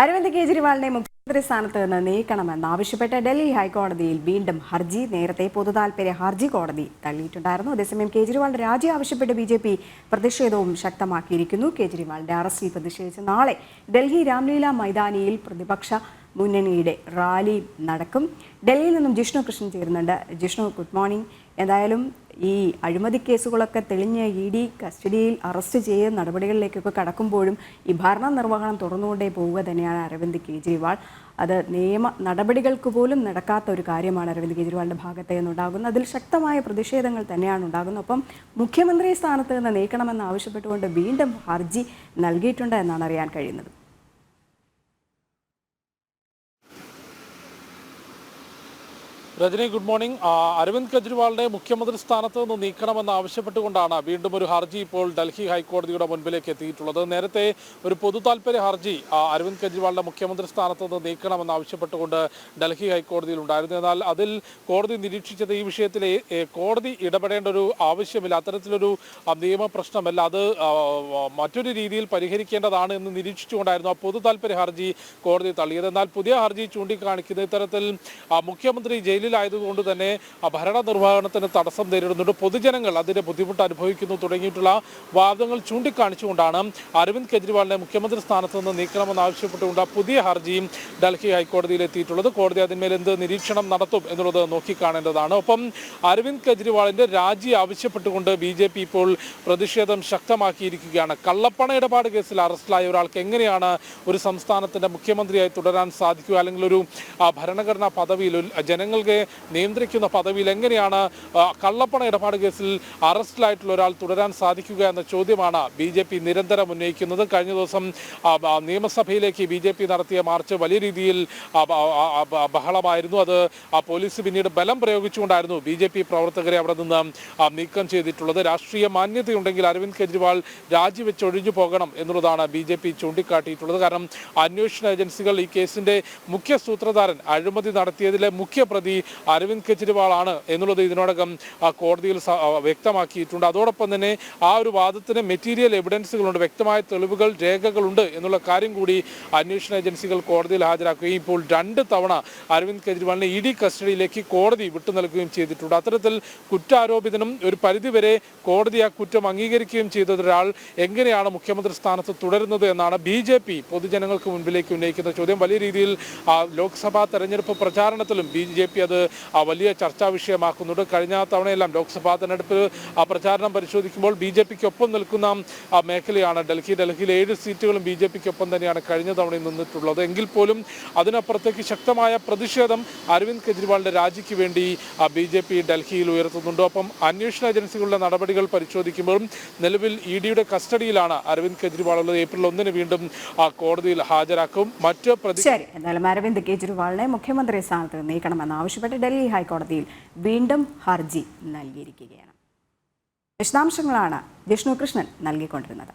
അരവിന്ദ് കെജ്രിവാളിനെ മുഖ്യമന്ത്രി സ്ഥാനത്ത് നിന്ന് നീക്കണമെന്നാവശ്യപ്പെട്ട് ഡൽഹി ഹൈക്കോടതിയിൽ വീണ്ടും ഹർജി. നേരത്തെ പൊതുതാൽപര്യ ഹർജി കോടതി തള്ളിയിട്ടുണ്ടായിരുന്നു. അതേസമയം കെജ്രിവാളിന്റെ രാജി ആവശ്യപ്പെട്ട് ബിജെപി പ്രതിഷേധവും ശക്തമാക്കിയിരിക്കുന്നു. കെജ്രിവാളിന്റെ അറസ്റ്റിൽ പ്രതിഷേധിച്ച് നാളെ ഡൽഹി രാംലീല മൈതാനിയിൽ പ്രതിപക്ഷ മുന്നണിയുടെ റാലി നടക്കും. ഡൽഹിയിൽ നിന്നും ജിഷ്ണു കൃഷ്ണൻ ചേരുന്നുണ്ട്. Jishnu, good morning. എന്തായാലും ഈ അഴിമതി കേസുകളൊക്കെ തെളിഞ്ഞ് ED കസ്റ്റഡിയിൽ അറസ്റ്റ് ചെയ്യുന്ന നടപടികളിലേക്കൊക്കെ കടക്കുമ്പോഴും ഈ ഭരണ നിർവഹണം തുറന്നുകൊണ്ടേ പോവുക തന്നെയാണ് അരവിന്ദ് കെജ്രിവാൾ. അത് നിയമ നടപടികൾക്ക് പോലും നടക്കാത്ത ഒരു കാര്യമാണ് അരവിന്ദ് കെജ്രിവാളിൻ്റെ ഭാഗത്ത് നിന്നുണ്ടാകുന്നത്. അതിൽ ശക്തമായ പ്രതിഷേധങ്ങൾ തന്നെയാണ് ഉണ്ടാകുന്നത്. ഒപ്പം മുഖ്യമന്ത്രി സ്ഥാനത്ത് നിന്ന് നീക്കണമെന്ന് ആവശ്യപ്പെട്ടുകൊണ്ട് വീണ്ടും ഹർജി നൽകിയിട്ടുണ്ട് എന്നാണ് അറിയാൻ കഴിയുന്നത്. Rajani, good morning. അരവിന്ദ് കെജ്രിവാളിനെ മുഖ്യമന്ത്രി സ്ഥാനത്ത് നിന്ന് നീക്കണമെന്ന് ആവശ്യപ്പെട്ടുകൊണ്ടാണ് വീണ്ടും ഒരു ഹർജി ഇപ്പോൾ ഡൽഹി ഹൈക്കോടതിയുടെ മുൻപിലേക്ക് എത്തിയിട്ടുള്ളത്. നേരത്തെ ഒരു പൊതുതാൽപര്യ ഹർജി അരവിന്ദ് കെജ്രിവാളിനെ മുഖ്യമന്ത്രി സ്ഥാനത്ത് നിന്ന് നീക്കണമെന്ന് ആവശ്യപ്പെട്ടുകൊണ്ട് ഡൽഹി ഹൈക്കോടതിയിൽ ഉണ്ടായിരുന്നു. എന്നാൽ അതിൽ കോടതി നിരീക്ഷിച്ചത് ഈ വിഷയത്തിൽ കോടതി ഇടപെടേണ്ട ഒരു ആവശ്യമില്ല, അത്തരത്തിലൊരു നിയമപ്രശ്നമല്ല, അത് മറ്റൊരു രീതിയിൽ പരിഹരിക്കേണ്ടതാണ് എന്ന് നിരീക്ഷിച്ചുകൊണ്ടായിരുന്നു ആ പൊതുതാൽപര്യ ഹർജി കോടതി തള്ളിയത്. എന്നാൽ പുതിയ ഹർജി ചൂണ്ടിക്കാണിക്കുന്ന ഇത്തരത്തിൽ മുഖ്യമന്ത്രി ജയിലിലായതുകൊണ്ട് തന്നെ ഭരണനിർവഹണത്തിന് തടസ്സം നേരിടുന്നുണ്ട്, പൊതുജനങ്ങൾ അതിന്റെ ബുദ്ധിമുട്ട് അനുഭവിക്കുന്നു തുടങ്ങിയിട്ടുള്ള വാദങ്ങൾ ചൂണ്ടിക്കാണിച്ചുകൊണ്ടാണ് അരവിന്ദ് കെജ്രിവാളിനെ മുഖ്യമന്ത്രി സ്ഥാനത്ത് നിന്ന് നീക്കണമെന്ന് ആവശ്യപ്പെട്ടുകൊണ്ട് പുതിയ ഹർജിയും ഡൽഹി ഹൈക്കോടതിയിൽ എത്തിയിട്ടുള്ളത്. കോടതി അതിന്മേൽ എന്ത് നിരീക്ഷണം നടത്തും എന്നുള്ളത് നോക്കിക്കാണേണ്ടതാണ്. ഒപ്പം അരവിന്ദ് കെജ്രിവാളിന്റെ രാജി ആവശ്യപ്പെട്ടുകൊണ്ട് BJP ഇപ്പോൾ പ്രതിഷേധം ശക്തമാക്കിയിരിക്കുകയാണ്. കള്ളപ്പണ ഇടപാട് കേസിൽ അറസ്റ്റിലായ ഒരാൾക്ക് എങ്ങനെയാണ് ഒരു സംസ്ഥാനത്തിന്റെ മുഖ്യമന്ത്രിയായി തുടരാൻ സാധിക്കുക, അല്ലെങ്കിൽ ഒരു ഭരണഘടനാ പദവിയിൽ ജനങ്ങൾക്ക് നിയന്ത്രിക്കുന്ന പദവിയിൽ എങ്ങനെയാണ് കള്ളപ്പണ ഇടപാട് കേസിൽ അറസ്റ്റിലായിട്ടുള്ള ഒരാൾ തുടരാൻ സാധിക്കുക എന്ന ചോദ്യമാണ് BJP നിരന്തരം ഉന്നയിക്കുന്നത്. കഴിഞ്ഞ ദിവസം നിയമസഭയിലേക്ക് BJP നടത്തിയ മാർച്ച് വലിയ രീതിയിൽ ബഹളമായിരുന്നു. അത് പോലീസ് പിന്നീട് ബലം പ്രയോഗിച്ചുകൊണ്ടായിരുന്നു BJP പ്രവർത്തകരെ അവിടെ നിന്ന് നീക്കം ചെയ്തിട്ടുള്ളത്. രാഷ്ട്രീയ മാന്യതയുണ്ടെങ്കിൽ അരവിന്ദ് കെജ്രിവാൾ രാജിവെച്ച് ഒഴിഞ്ഞു പോകണം എന്നുള്ളതാണ് BJP ചൂണ്ടിക്കാട്ടിയിട്ടുള്ളത്. കാരണം അന്വേഷണ ഏജൻസികൾ ഈ കേസിന്റെ മുഖ്യ സൂത്രധാരൻ, അഴിമതി നടത്തിയതിലെ മുഖ്യപ്രതി അരവിന്ദ് കെജ്രിവാൾ ആണ് എന്നുള്ളത് ഇതിനോടകം കോടതിയിൽ വ്യക്തമാക്കിയിട്ടുണ്ട്. അതോടൊപ്പം തന്നെ ആ ഒരു വാദത്തിന് മെറ്റീരിയൽ എവിഡൻസുകളുണ്ട്, വ്യക്തമായ തെളിവുകൾ, രേഖകളുണ്ട് എന്നുള്ള കാര്യം കൂടി അന്വേഷണ ഏജൻസികൾ കോടതിയിൽ ഹാജരാക്കുകയും ഇപ്പോൾ 2 തവണ അരവിന്ദ് കെജ്രിവാളിനെ ED കസ്റ്റഡിയിലേക്ക് കോടതി വിട്ടു നൽകുകയും ചെയ്തിട്ടുണ്ട്. അത്തരത്തിൽ കുറ്റാരോപിതനും ഒരു പരിധിവരെ കോടതി ആ കുറ്റം അംഗീകരിക്കുകയും ചെയ്ത ഒരാൾ എങ്ങനെയാണ് മുഖ്യമന്ത്രി സ്ഥാനത്ത് തുടരുന്നത് എന്നാണ് BJP പൊതുജനങ്ങൾക്ക് മുൻപിലേക്ക് ഉന്നയിക്കുന്ന ചോദ്യം. വലിയ രീതിയിൽ ലോക്സഭാ തെരഞ്ഞെടുപ്പ് പ്രചാരണത്തിലും BJP അത് വലിയ ചർച്ചാ വിഷയമാക്കുന്നുണ്ട്. കഴിഞ്ഞ തവണയെല്ലാം ലോക്സഭാ തെരഞ്ഞെടുപ്പ് പ്രചാരണം പരിശോധിക്കുമ്പോൾ BJPക്കൊപ്പം നിൽക്കുന്ന മേഖലയാണ് ഡൽഹി. ഡൽഹിയിലെ 7 സീറ്റുകളും BJPക്കൊപ്പം തന്നെയാണ് കഴിഞ്ഞ തവണയിൽ നിന്നിട്ടുള്ളത്. എങ്കിൽ പോലും അതിനപ്പുറത്തേക്ക് ശക്തമായ പ്രതിഷേധം അരവിന്ദ് കെജ്രിവാളിന്റെ രാജിക്ക് വേണ്ടി BJP ഡൽഹിയിൽ ഉയർത്തുന്നുണ്ട്. ഒപ്പം അന്വേഷണ ഏജൻസികളുടെ നടപടികൾ പരിശോധിക്കുമ്പോഴും നിലവിൽ EDയുടെ കസ്റ്റഡിയിലാണ് അരവിന്ദ് കെജ്രിവാൾ ഉള്ളത്. ഏപ്രിൽ 1 വീണ്ടും കോടതിയിൽ ഹാജരാക്കും. എന്തായാലും അരവിന്ദ് കെജ്രിവാളിനെ മുഖ്യമന്ത്രി സ്ഥാനത്ത് നീക്കണമെന്നാവശ്യപ്പെട്ട് ഡൽഹി ഹൈക്കോടതിയിൽ വീണ്ടും ഹർജി നൽകിയിരിക്കുകയാണ്. വിശദാംശങ്ങളാണ് ജിഷ്ണു കൃഷ്ണൻ നൽകിക്കൊണ്ടിരുന്നത്.